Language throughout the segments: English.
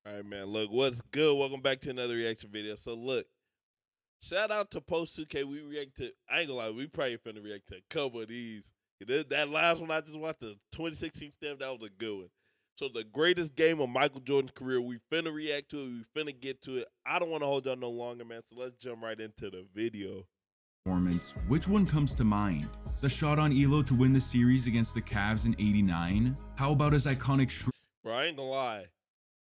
All right, man. Look, what's good? Welcome back to another reaction video. So, look, shout out to Post 2K. We react to, I ain't gonna lie, we probably finna react to a couple of these. That last one I just watched, the 2016 stamp, that was a good one. So, the greatest game of Michael Jordan's career, we finna react to it. We finna get to it. I don't wanna hold y'all no longer, man. So, let's jump right into the video. Performance, which one comes to mind? The shot on Elo to win the series against the Cavs in '89? How about his iconic Bro, I ain't gonna lie.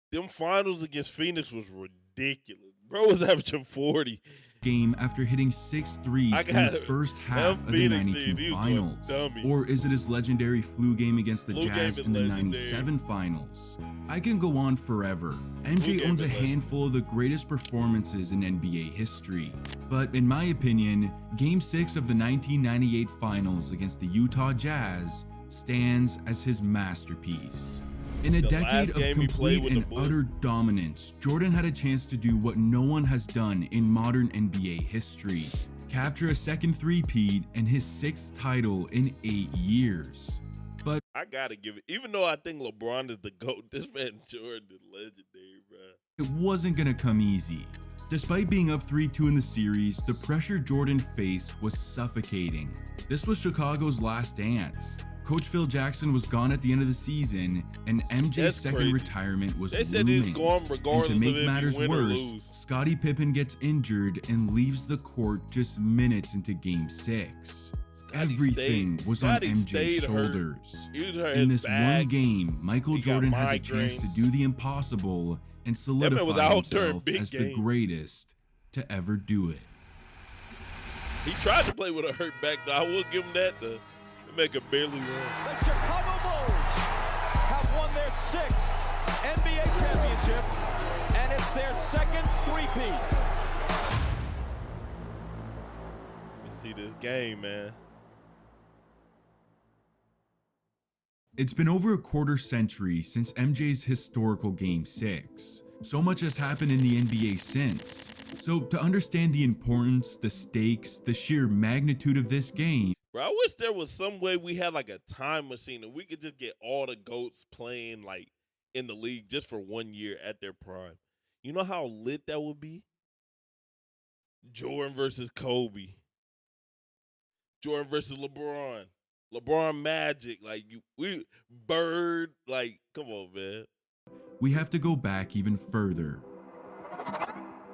Them finals against Phoenix was ridiculous. Bro was averaging 40. game after hitting 6 threes in the first half of the '92 finals? Or is it his legendary flu game against the Jazz in the '97 finals? I can go on forever. MJ owns a handful of the greatest performances in NBA history. But in my opinion, Game 6 of the 1998 finals against the Utah Jazz stands as his masterpiece. In a decade of complete and utter dominance, Jordan had a chance to do what no one has done in modern NBA history: capture a second three-peat and his 6th title in 8 years. But I gotta give it, even though I think LeBron is the GOAT, this man Jordan is legendary, bro. It wasn't gonna come easy. Despite being up 3-2 in the series, the pressure Jordan faced was suffocating. This was Chicago's last dance. Coach Phil Jackson was gone at the end of the season, and MJ's second retirement was looming. And to make matters worse, Scottie Pippen gets injured and leaves the court just minutes into Game 6. Everything was on MJ's shoulders. In this one game, Michael Jordan has a chance to do the impossible and solidify himself as the greatest to ever do it. He tried to play with a hurt back, though. I will give him that. To make a barely run. The Chicago Bulls have won their 6th NBA championship, and it's their second three-peat. Let's see this game, man. It's been over a quarter century since MJ's historical Game 6. So much has happened in the NBA since. So to understand the importance, the stakes, the sheer magnitude of this game, bro, I wish there was some way we had like a time machine and we could just get all the GOATs playing like in the league just for 1 year at their prime. You know how lit that would be? Jordan versus Kobe. Jordan versus LeBron. LeBron Magic. Like Bird. Like, come on, man. We have to go back even further.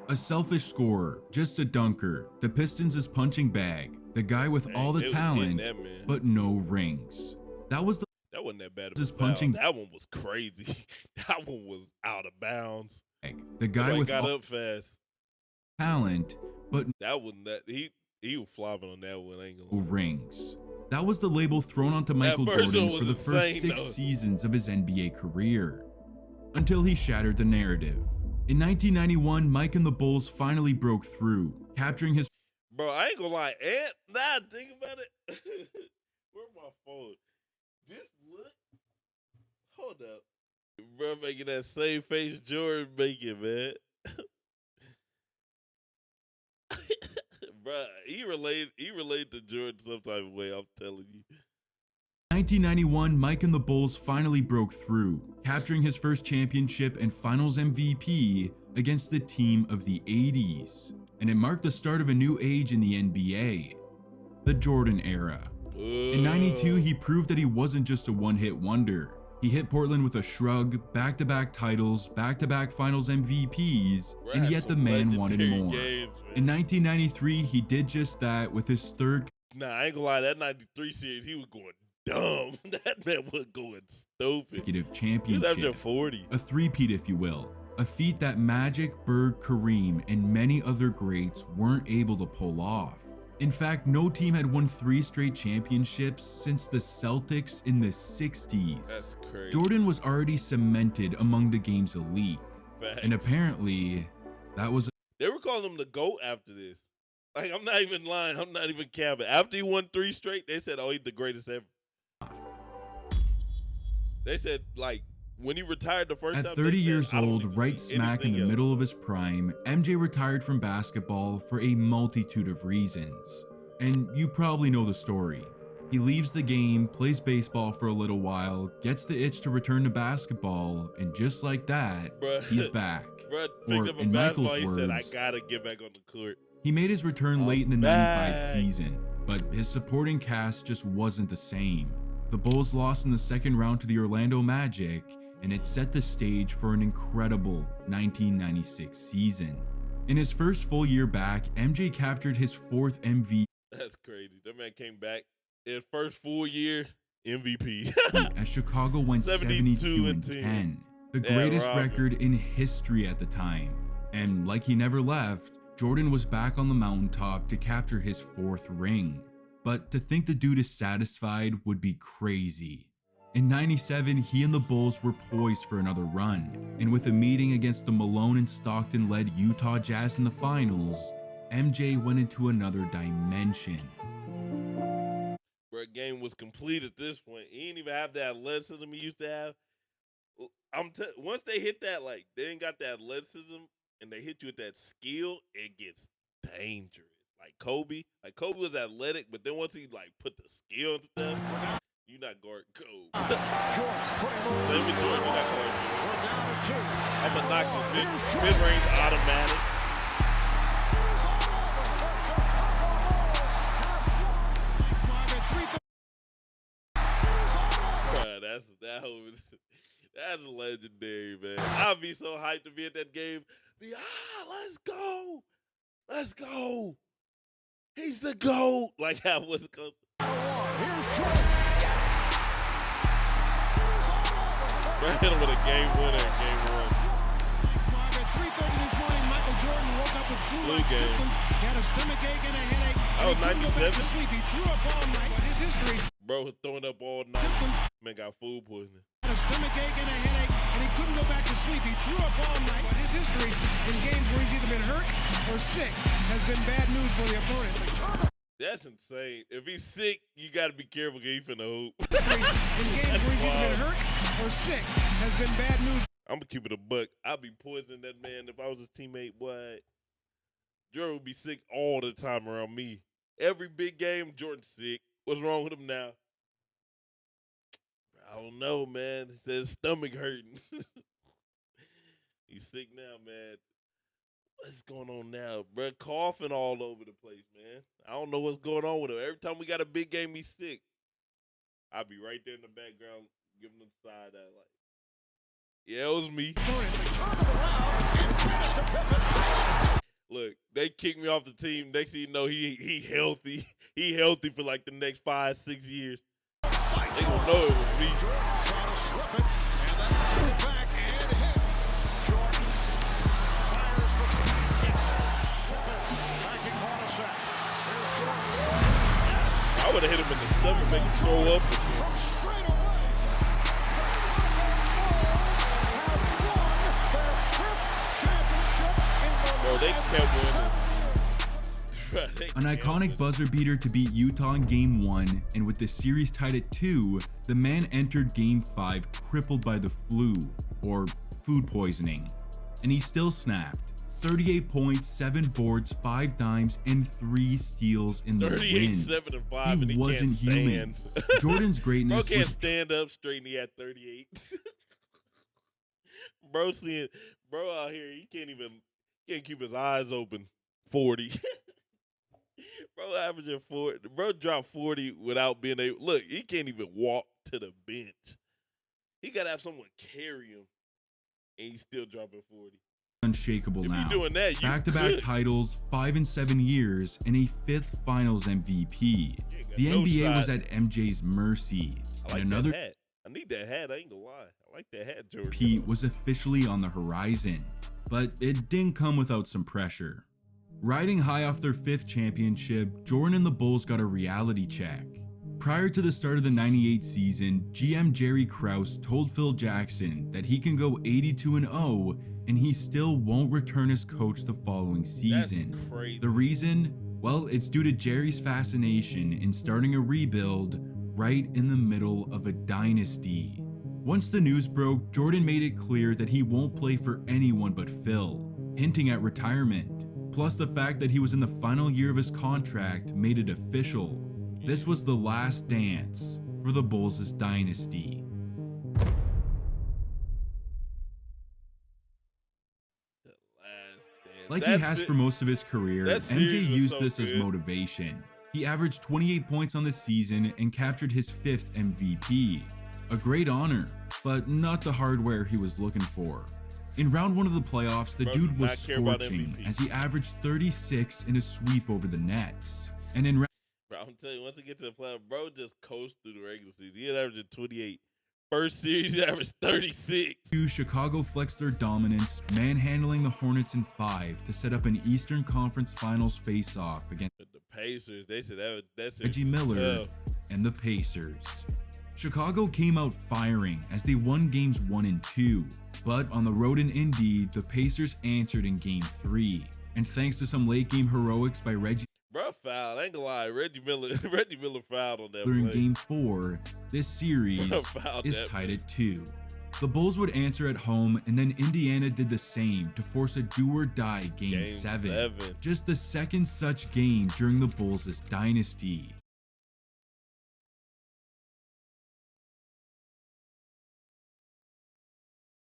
A selfish scorer, just a dunker, the Pistons' punching bag, the guy with all the talent, but no rings. That wasn't that bad of a punching. That one was crazy. That one was out of bounds. The guy with got up fast. Talent, but that wasn't that he was flopping on that one. Ain't no rings. That was the label thrown onto Michael Jordan for the first 6 seasons of his NBA career, until he shattered the narrative. In 1991, Mike and the Bulls finally broke through, capturing his... Bro, I ain't gonna lie, now I think about it. Where's my phone? This look? Hold up. Bro, making that same face Jordan making, man. Bro, he related to Jordan some type of way, I'm telling you. 1991, Mike and the Bulls finally broke through, capturing his first championship and finals MVP against the team of the 80s. And it marked the start of a new age in the NBA, the Jordan era. In '92, he proved that he wasn't just a one-hit wonder. He hit Portland with a shrug, back-to-back titles, back-to-back finals MVPs, and yet the man wanted more. In 1993, he did just that with his third... Nah, I ain't gonna lie, that 93 series, he was going dumb. That man was going stupid. Championship, 40. A three-peat, if you will. A feat that Magic, Bird, Kareem, and many other greats weren't able to pull off. In fact, no team had won 3 straight championships since the Celtics in the 60s. That's crazy. Jordan was already cemented among the game's elite. Facts. And apparently, that was... They were calling him the GOAT after this. Like, I'm not even lying. I'm not even capping. After he won 3 straight, they said, oh, he's the greatest ever. They said, like, when he retired the first time. At 30 years old, right smack in the middle of his prime, MJ retired from basketball for a multitude of reasons. And you probably know the story. He leaves the game, plays baseball for a little while, gets the itch to return to basketball, and just like that, he's back. Or in Michael's words, he said, I gotta get back on the court. He made his return late in the 95 season, but his supporting cast just wasn't the same. The Bulls lost in the second round to the Orlando Magic, and it set the stage for an incredible 1996 season. In his first full year back, MJ captured his 4th MVP. That's crazy. That man came back in his first full year MVP. As Chicago went 72-10, the greatest record in history at the time. And like he never left, Jordan was back on the mountaintop to capture his 4th ring. But to think the dude is satisfied would be crazy. In 97, he and the Bulls were poised for another run, and with a meeting against the Malone and Stockton-led Utah Jazz in the finals, MJ went into another dimension. Bro, game was complete at this point. He didn't even have the athleticism he used to have. Once they hit that, like, they ain't got that athleticism, and they hit you with that skill, it gets dangerous. Like Kobe was athletic, but then once he like put the skill and stuff, you're not guard Kobe. Same with Jordan, you're not guard Jordan. I'm gonna knock the mid-range automatic. Bro, that's legendary, man. I'd be so hyped to be at that game. Let's go. He's the GOAT. Like how was it called? Here's Jordan. Bro, hit him with a game winner in game 1. At 3:30 this morning, Michael Jordan woke up with flu symptoms. He had a stomachache and a headache. Oh, 97. He threw up all night. But his history. Bro was throwing up all night. Man got food poisoning. Had a stomachache and a headache, and he couldn't go back to sleep. He threw up all night. But his history in games where he's either been hurt or sick has been bad news for the opponent. That's insane. If he's sick, you got to be careful because he's finna hoop. In games where he's either been hurt or sick has been bad news. I'm going to keep it a buck. I'd be poisoning that man if I was his teammate. What? Jordan would be sick all the time around me. Every big game, Jordan's sick. What's wrong with him now? I don't know, man. He said his stomach hurting. He's sick now, man. What's going on now, bro? Coughing all over the place, man. I don't know what's going on with him. Every time we got a big game, he's sick. I'll be right there in the background giving him the side eye like, yeah, it was me. Look, they kicked me off the team. Next thing you know, he healthy. He healthy for like the next 5-6 years. They gonna know it was me. I would have hit him in the stomach, make him throw up. Bro, they kept winning. An iconic buzzer beater to beat Utah in Game 1, and with the series tied at 2, the man entered Game 5 crippled by the flu, or food poisoning. And he still snapped. 38 points, 7 boards, 5 dimes, and 3 steals in the 38, 7, and 5, he and he wasn't can't human. stand. Jordan's greatness Bro can't was stand up straight and he had 38. Bro out here, he can't keep his eyes open. 40. Bro averaging 40. Bro dropped 40 without being able. Look, he can't even walk to the bench. He got to have someone carry him, and he's still dropping 40. Unshakable now. Doing that, back-to-back titles, 5 in 7 years, and a 5th Finals MVP. The NBA was at MJ's mercy. I like and another that hat. I need that hat. I ain't gonna lie. I like that hat, Jordan. Pete was officially on the horizon, but it didn't come without some pressure. Riding high off their 5th championship, Jordan and the Bulls got a reality check. Prior to the start of the 98 season, GM Jerry Krause told Phil Jackson that he can go 82-0 and he still won't return as coach the following season. That's crazy. The reason? Well, it's due to Jerry's fascination in starting a rebuild right in the middle of a dynasty. Once the news broke, Jordan made it clear that he won't play for anyone but Phil, hinting at retirement. Plus, the fact that he was in the final year of his contract made it official. This was the last dance for the Bulls' dynasty. Like he has for most of his career, MJ used this as motivation. He averaged 28 points on the season and captured his 5th MVP. A great honor, but not the hardware he was looking for. In round 1 of the playoffs, the dude was scorching as he averaged 36 in a sweep over the Nets. And in I'm telling you, once he get to the playoffs, bro just coast through the regular season. He had averaged 28. First series, he averaged 36. Chicago flexed their dominance, manhandling the Hornets in 5 to set up an Eastern Conference Finals face-off against the Pacers. They said that's Reggie Miller and the Pacers. Chicago came out firing as they won games 1 and 2, but on the road in Indy, the Pacers answered in game 3. And thanks to some late-game heroics by Reggie fouled. I ain't gonna lie, Reggie Miller fouled on that in play. game 4, this series is tied at 2. The Bulls would answer at home, and then Indiana did the same to force a do-or-die game 7. Just the second such game during the Bulls' dynasty.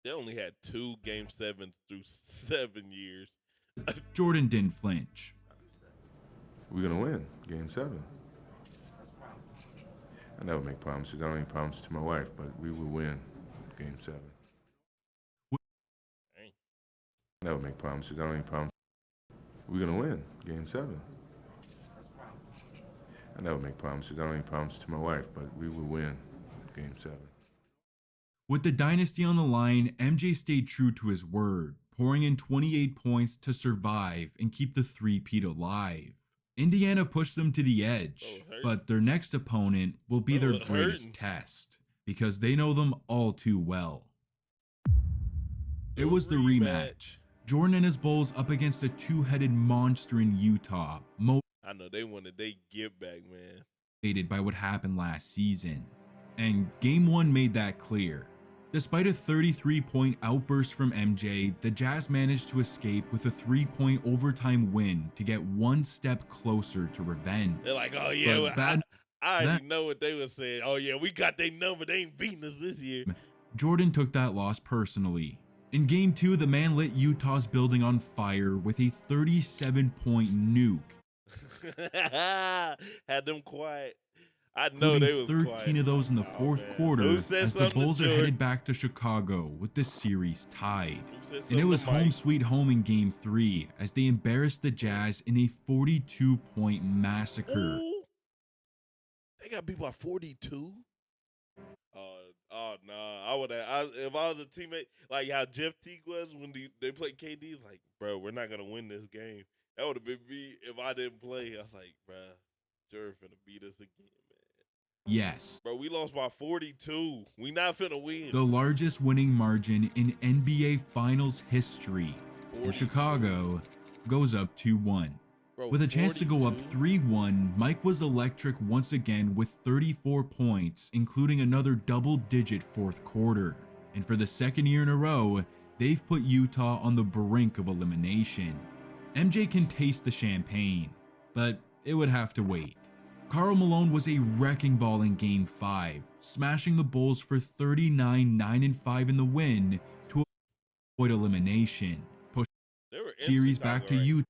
They only had 2 game 7s through 7 years. Jordan didn't flinch. We're going to win game 7. I never make promises. I don't make promises to my wife, but we will win game 7. I never make promises. I don't make promises. We're going to win game 7. I never make promises. I don't make promises to my wife, but we will win game 7. With the dynasty on the line, MJ stayed true to his word, pouring in 28 points to survive and keep the three-peat alive. Indiana pushed them to the edge, but their next opponent will be their greatest test, because they know them all too well. It was the rematch. Jordan and his Bulls up against a two-headed monster in Utah, I know they wanted they get back, man. Motivated by what happened last season. And game 1 made that clear. Despite a 33-point outburst from MJ, the Jazz managed to escape with a 3-point overtime win to get one step closer to revenge. They're like, oh yeah, I already know what they were saying. Oh yeah, we got their number. They ain't beating us this year. Jordan took that loss personally. In game 2, the man lit Utah's building on fire with a 37-point nuke. Had them quiet. I know they was 13 quiet. of those in the fourth quarter as the Bulls are headed back to Chicago with the series tied. And it was home sweet home in game 3 as they embarrassed the Jazz in a 42-point massacre. Ooh, they got beat by 42? Oh nah, I would have. If I was a teammate, like how Jeff Teague was when they played KD, like, bro, we're not gonna win this game. That would have been me if I didn't play. I was like, bro, Jordan finna beat us again, man. Yes. Bro, we lost by 42. We not finna win. The largest winning margin in NBA Finals history. And Chicago goes up 2-1. With a chance to go up 3-1, Mike was electric once again with 34 points, including another double-digit fourth quarter. And for the second year in a row, they've put Utah on the brink of elimination. MJ can taste the champagne, but it would have to wait. Karl Malone was a wrecking ball in Game 5, smashing the Bulls for 39-9-5 in the win to avoid elimination, pushing the series back to Utah.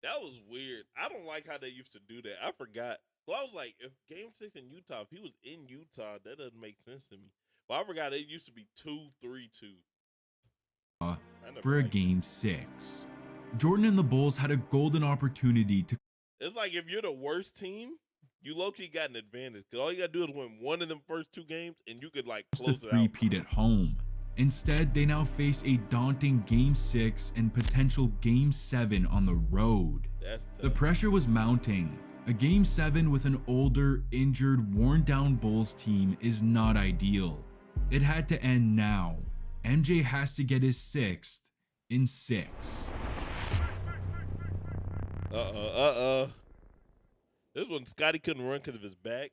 That was weird. I don't like how they used to do that. I forgot. So I was like, if Game 6 in Utah, if he was in Utah, that doesn't make sense to me. But I forgot it used to be 2-3-2. For a Game 6. Jordan and the Bulls had a golden opportunity to... It's like if you're the worst team, you low-key got an advantage. Because all you got to do is win one of them first 2 games, and you could, like, close the it out. three-peat at home. Instead, they now face a daunting Game 6 and potential Game 7 on the road. The pressure was mounting. A Game 7 with an older, injured, worn-down Bulls team is not ideal. It had to end now. MJ has to get his 6th in 6. This one, Scotty couldn't run because of his back.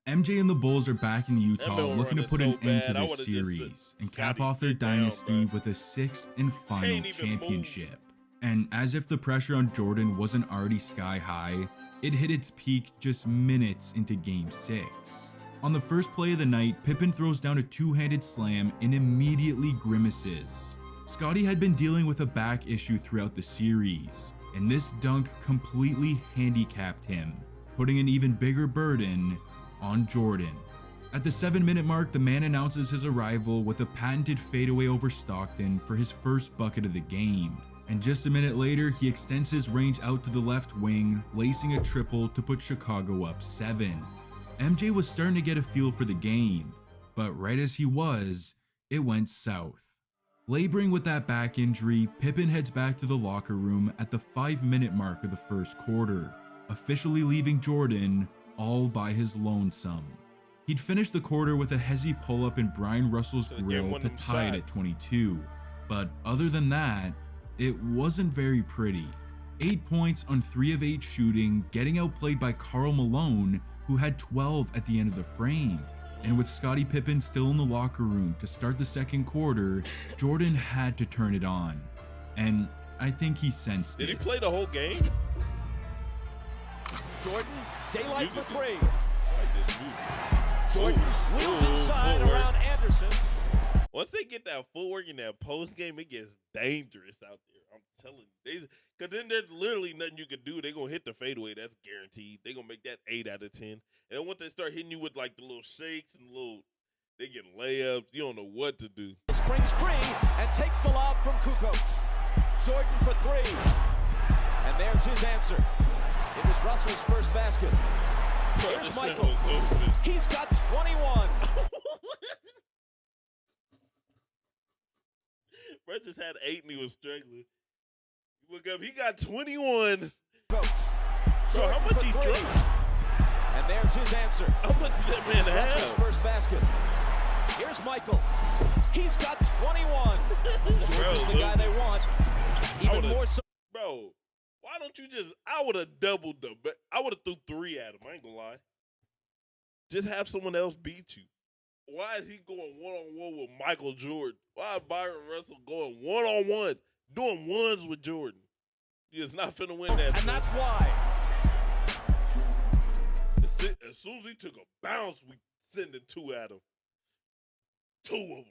MJ and the Bulls are back in Utah looking to put an end to this series and cap off their dynasty with a 6th and final championship. And as if the pressure on Jordan wasn't already sky high, it hit its peak just minutes into Game 6. On the first play of the night, Pippen throws down a two-handed slam and immediately grimaces. Scottie had been dealing with a back issue throughout the series, and this dunk completely handicapped him, putting an even bigger burden on Jordan. At the 7-minute mark, the man announces his arrival with a patented fadeaway over Stockton for his first bucket of the game. And just a minute later, he extends his range out to the left wing, lacing a triple to put Chicago up 7. MJ was starting to get a feel for the game, but right as he was, it went south. Laboring with that back injury, Pippen heads back to the locker room at the 5-minute mark of the first quarter, officially leaving Jordan all by his lonesome. He'd finished the quarter with a hezzy pull-up in Brian Russell's grill to tie it at 22, but other than that, it wasn't very pretty. 8 points on 3 of 8 shooting, getting outplayed by Karl Malone, who had 12 at the end of the frame. And with Scottie Pippen still in the locker room to start the second quarter, Jordan had to turn it on. And I think he sensed it. Did he play the whole game? Jordan, daylight for 3. Jordan wheels inside around Anderson. Once they get that footwork in that post game, it gets dangerous out there. I'm telling you. Because then there's literally nothing you can do. They're going to hit the fadeaway. That's guaranteed. They're going to make that 8 out of 10. And then once they start hitting you with like the little shakes and they get layups, you don't know what to do. Springs free and takes the lob from Kukoc. Jordan for 3. And there's his answer. It was Russell's first basket. Here's Michael. He's got 21. Brett just had 8 and he was struggling. You look up, he got 21. Coach. Bro, how much he drunk? And there's his answer. How much did that man have? Russell's first basket. Here's Michael. He's got 21. Jordan's the guy they want. Even more so. Bro, why don't you just, I would have doubled them, but I would have threw 3 at him. I ain't gonna lie. Just have someone else beat you. Why is he going one-on-one with Michael Jordan? Why is Byron Russell going one-on-one, doing ones with Jordan? He is not finna win that. And that's why. As soon as he took a bounce, we send it 2 at him. 2 of them.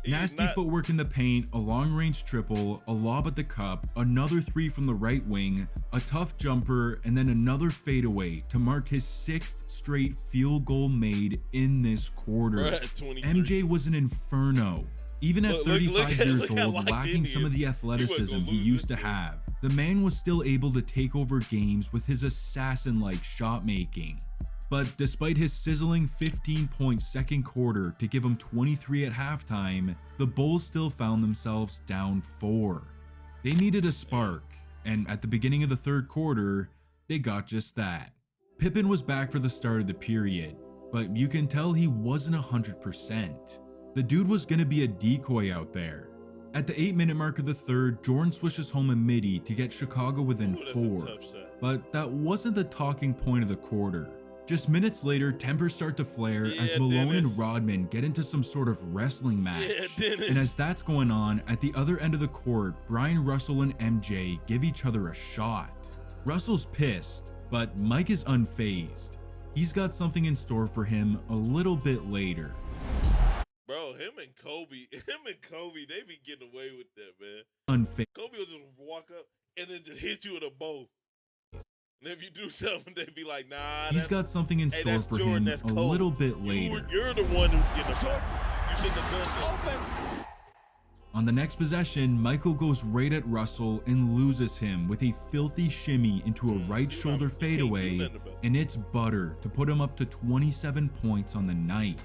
Nasty footwork in the paint, a long-range triple, a lob at the cup, another 3 from the right wing, a tough jumper, and then another fadeaway to mark his 6th straight field goal made in this quarter. MJ was an inferno. Even at 35 years old, lacking some of the athleticism he used to have, the man was still able to take over games with his assassin-like shot making. But despite his sizzling 15-point second quarter to give him 23 at halftime, the Bulls still found themselves down 4. They needed a spark, and at the beginning of the third quarter, they got just that. Pippen was back for the start of the period, but you can tell he wasn't 100%. The dude was gonna be a decoy out there. At the 8-minute mark of the third, Jordan swishes home a midi to get Chicago within 4, but that wasn't the talking point of the quarter. Just minutes later, tempers start to flare as Malone and Rodman get into some sort of wrestling match. And as that's going on, at the other end of the court, Brian Russell and MJ give each other a shot. Russell's pissed, but Mike is unfazed. He's got something in store for him a little bit later. Bro, him and Kobe, they be getting away with that, man. Unfazed. Kobe will just walk up and then just hit you with a bow. And if you do something, they'd be like, nah. He's got something in store for him a little bit later. You're the one who's getting a shot. You shouldn't have done that. Open. On the next possession, Michael goes right at Russell and loses him with a filthy shimmy into a right shoulder fadeaway, and it's butter to put him up to 27 points on the night.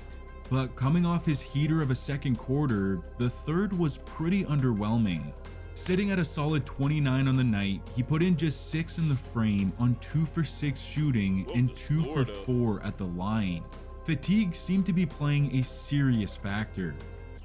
But coming off his heater of a second quarter, the third was pretty underwhelming. Sitting at a solid 29 on the night, he put in just 6 in the frame on 2 for 6 shooting and 2 for 4 at the line. Fatigue seemed to be playing a serious factor.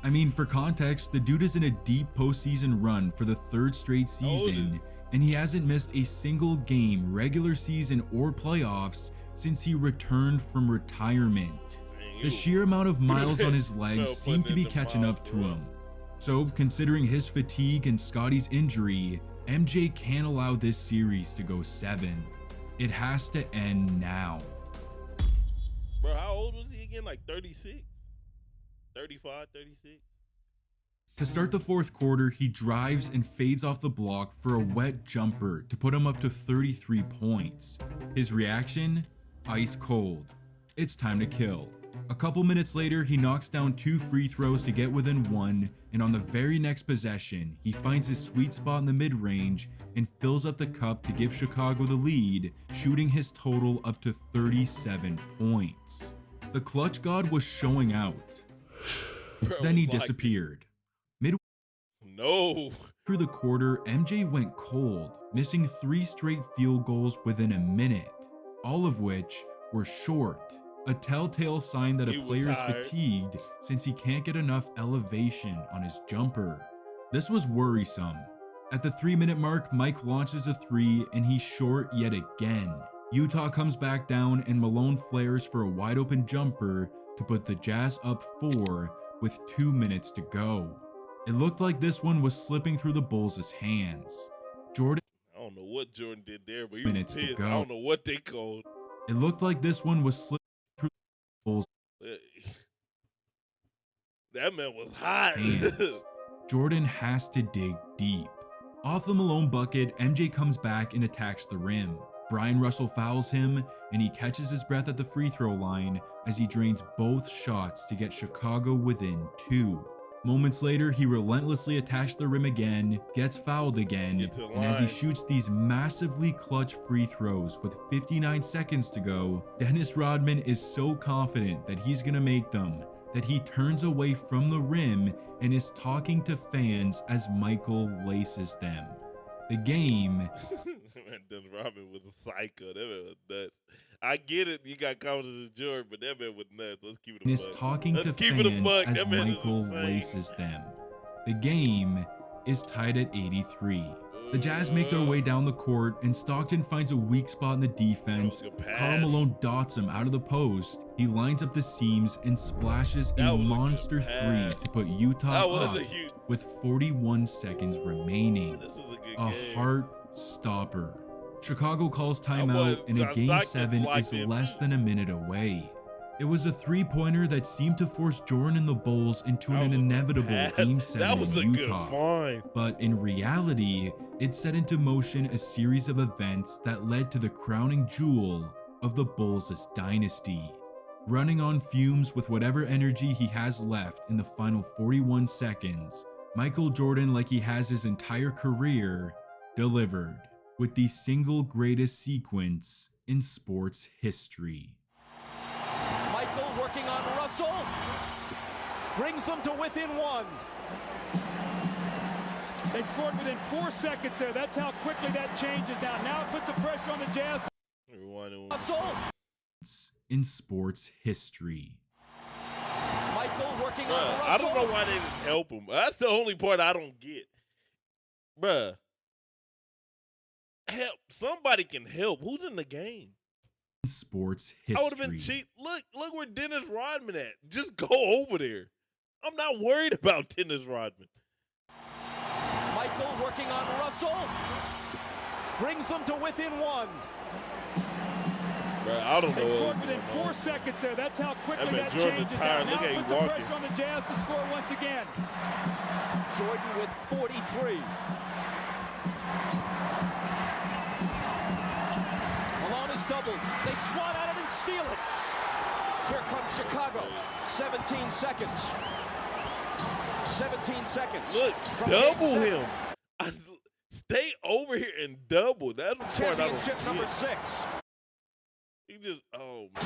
I mean, for context, the dude is in a deep postseason run for the 3rd straight season, and he hasn't missed a single game, regular season or playoffs, since he returned from retirement. The sheer amount of miles on his legs seemed to be catching up to him. So, considering his fatigue and Scotty's injury, MJ can't allow this series to go 7. It has to end now. Bro, how old was he again? Like 36? 35, 36? To start the fourth quarter, he drives and fades off the block for a wet jumper to put him up to 33 points. His reaction? Ice cold. It's time to kill. A couple minutes later, he knocks down 2 free throws to get within 1, and on the very next possession, he finds his sweet spot in the mid-range and fills up the cup to give Chicago the lead, shooting his total up to 37 points. The clutch god was showing out. Bro, Then he disappeared. No. Through the quarter, MJ went cold, missing 3 straight field goals within a minute, all of which were short. A telltale sign that a player is fatigued since he can't get enough elevation on his jumper. This was worrisome. At the 3-minute mark, Mike launches a 3 and he's short yet again. Utah comes back down and Malone flares for a wide open jumper to put the Jazz up 4 with 2 minutes to go. It looked like this one was slipping through the Bulls' hands. Jordan, I don't know what Jordan did there, but he minutes was to pissed. go. I don't know what they called. It looked like this one was slipping through the Bulls' That man was hot. hands. Jordan has to dig deep. Off the Malone bucket, MJ comes back and attacks the rim. Brian Russell fouls him, and he catches his breath at the free throw line as he drains both shots to get Chicago within 2. Moments later, he relentlessly attacks the rim again, gets fouled again, and as he shoots these massively clutch free throws with 59 seconds to go, Dennis Rodman is so confident that he's gonna make them that he turns away from the rim and is talking to fans as Michael laces them. The game... Man, Dennis Rodman was a psycho. That man was nuts. I get it, you got confidence in Jordan, but that man was nuts. Let's keep it a buck. is talking to fans as Michael laces them. The game is tied at 83. The Jazz make their way down the court, and Stockton finds a weak spot in the defense. Karl Malone dots him out of the post. He lines up the seams and splashes a monster 3 to put Utah up with 41 seconds remaining. A heart stopper. Chicago calls timeout, and a Game 7 is less than a minute away. It was a 3-pointer that seemed to force Jordan and the Bulls into an inevitable Game 7 in Utah. But in reality, it set into motion a series of events that led to the crowning jewel of the Bulls' dynasty. Running on fumes with whatever energy he has left in the final 41 seconds, Michael Jordan, like he has his entire career, delivered with the single greatest sequence in sports history. Michael working on Russell, brings them to within 1. They scored within 4 seconds there. That's how quickly that changes now. Now it puts the pressure on the Jazz. Russell. In sports history. Michael working on Russell. I don't know why they didn't help him. That's the only part I don't get. Bruh. Help. Somebody can help. Who's in the game? Sports history. I would have been cheap. Look where Dennis Rodman at. Just go over there. I'm not worried about Dennis Rodman. Michael working on Russell. Brings them to within 1. Bro, I don't know. They scored within 4 seconds there. That's how quickly that changes now. Now it puts the pressure on the Jazz to score once again. Jordan with 43. Double. They swat at it and steal it. Here comes Chicago. 17 seconds. 17 seconds. Look, double him. Stay over here and double. That's the part I don't get. Championship number 6. He just, oh man.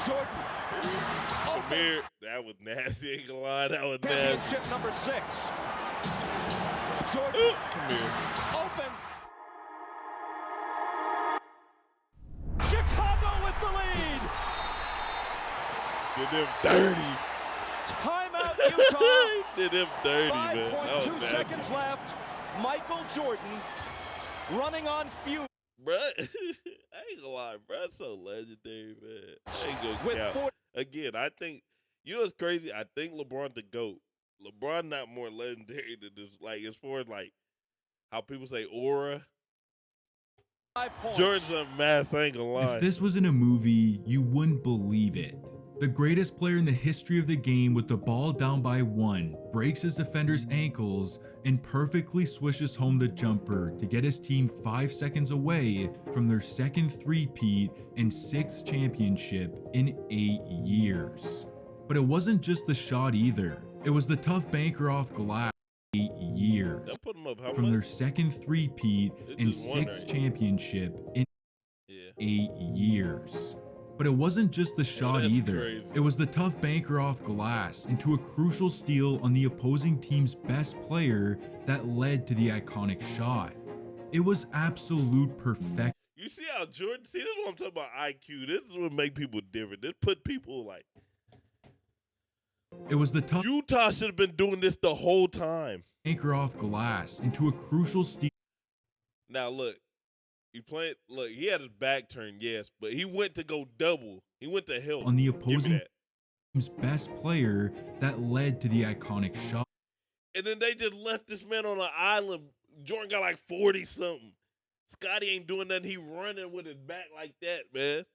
Jordan. Come here. That was nasty. Ain't gonna lie. That was nasty. Championship number 6. Jordan. Ooh, come here. Open. Chicago with the lead. Did them dirty. Timeout, Utah. Did them dirty, man. 5.2 seconds left. Michael Jordan running on fumes. Bruh, I ain't gonna lie, bruh. That's so legendary, man. I ain't gonna count. Again, I think, you know what's crazy? I think LeBron the GOAT. LeBron not more legendary than this. Like, as far as, like, how people say aura. Jordan's a mass, I ain't gonna lie. If this was in a movie, you wouldn't believe it. The greatest player in the history of the game with the ball down by 1 breaks his defender's ankles and perfectly swishes home the jumper to get his team 5 seconds away from their second three-peat and 6th championship in 8 years. But it wasn't just the shot either. It was the tough banker off glass. 8 years They'll put them up from their second three-peat and 6th championship in 8 years. But it wasn't just the shot either. Crazy. It was the tough banker off glass into a crucial steal on the opposing team's best player that led to the iconic shot. It was absolute perfection. You see how Jordan, see, this is what I'm talking about, IQ. This is what make people different. This put people like, it was the tough Utah should have been doing this the whole time. Banker off glass into a crucial steal. Now look, look, he had his back turned, yes, but he went to go double. He went to help on the opposing team's best player that led to the iconic shot. And then they just left this man on an island. Jordan got like 40 something. Scotty ain't doing nothing. He running with his back like that, man.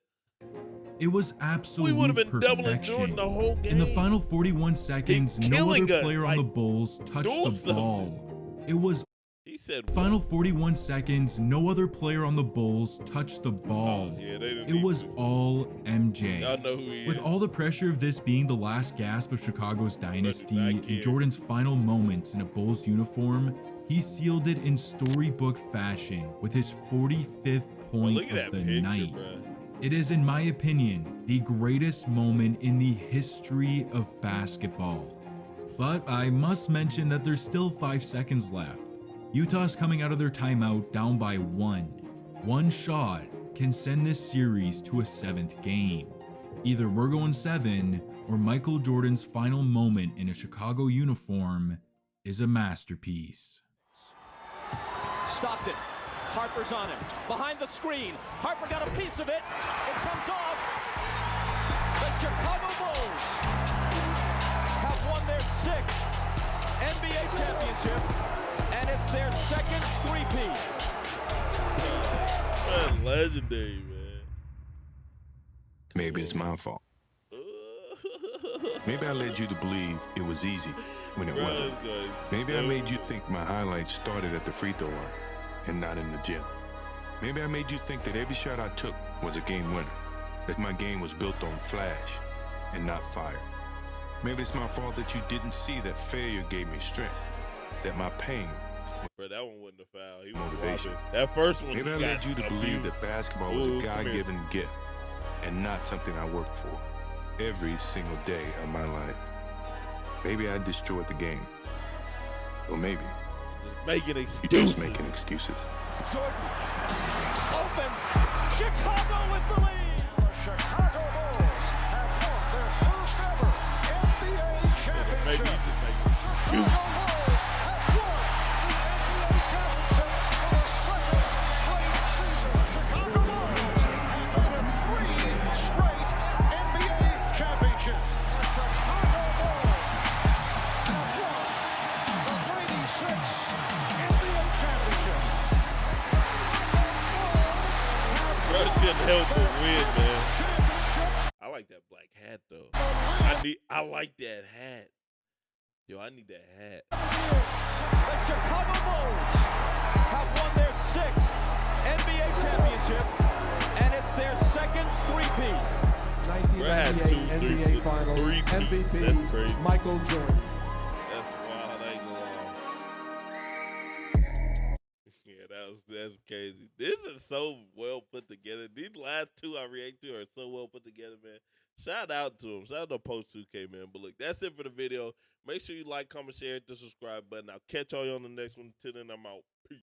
It was absolute We would have been perfection. doubling Jordan the whole game. In the final 41 seconds, no other player on the Bulls touched the something. ball. It was he said final 41 seconds, no other player on the Bulls touched the ball. Oh, yeah, they didn't it was all MJ. Y'all know who he With is. all the pressure of this being the last gasp of Chicago's dynasty and Jordan's final moments in a Bulls uniform, he sealed it in storybook fashion with his 45th point of the night. Bro. It is, in my opinion, the greatest moment in the history of basketball. But I must mention that there's still 5 seconds left. Utah's coming out of their timeout down by 1. One shot can send this series to a 7th game. Either we're going 7, or Michael Jordan's final moment in a Chicago uniform is a masterpiece. Stockton. Harper's on him. Behind the screen. Harper got a piece of it. It comes off. The Chicago Bulls have won their 6th NBA championship, and it's their second three-peat. Man, legendary, man. Maybe it's my fault. Maybe I led you to believe it was easy when it wasn't. Maybe I made you think my highlights started at the free throw line and not in the gym. Maybe I made you think that every shot I took was a game winner, that my game was built on flash and not fire. Maybe it's my fault that you didn't see that failure gave me strength, that my pain Bro, that one wasn't a foul. He motivation. That first one. Maybe I led you to believe that basketball was a God-given gift and not something I worked for every single day of my life. Maybe I destroyed the game. Or maybe making excuses. You're just making excuses. Jordan, open, Chicago with the lead. The Chicago Bulls have won their first ever NBA championship. Maybe he just making Chicago excuses. Bulls have won the NBA championship for the second straight season. Chicago Bulls have won 3 straight NBA championships. The Chicago Bulls have won the 96th NBA championship. Bro, couldn't help but win, man. I like that black hat though. I like that hat. Yo, I need that hat. The Chicago Bulls have won their 6th NBA championship, and it's their second three-peat. 1998 NBA Finals MVP That's crazy. Michael Jordan. That's wild. I ain't gonna lie. Yeah, that's crazy. This is so well put together. These last 2 I react to are so well put together, man. Shout out to them. Shout out to Post 2K, man. But look, that's it for the video. Make sure you like, comment, share, hit the subscribe button. I'll catch all you on the next one. Till then, I'm out. Peace.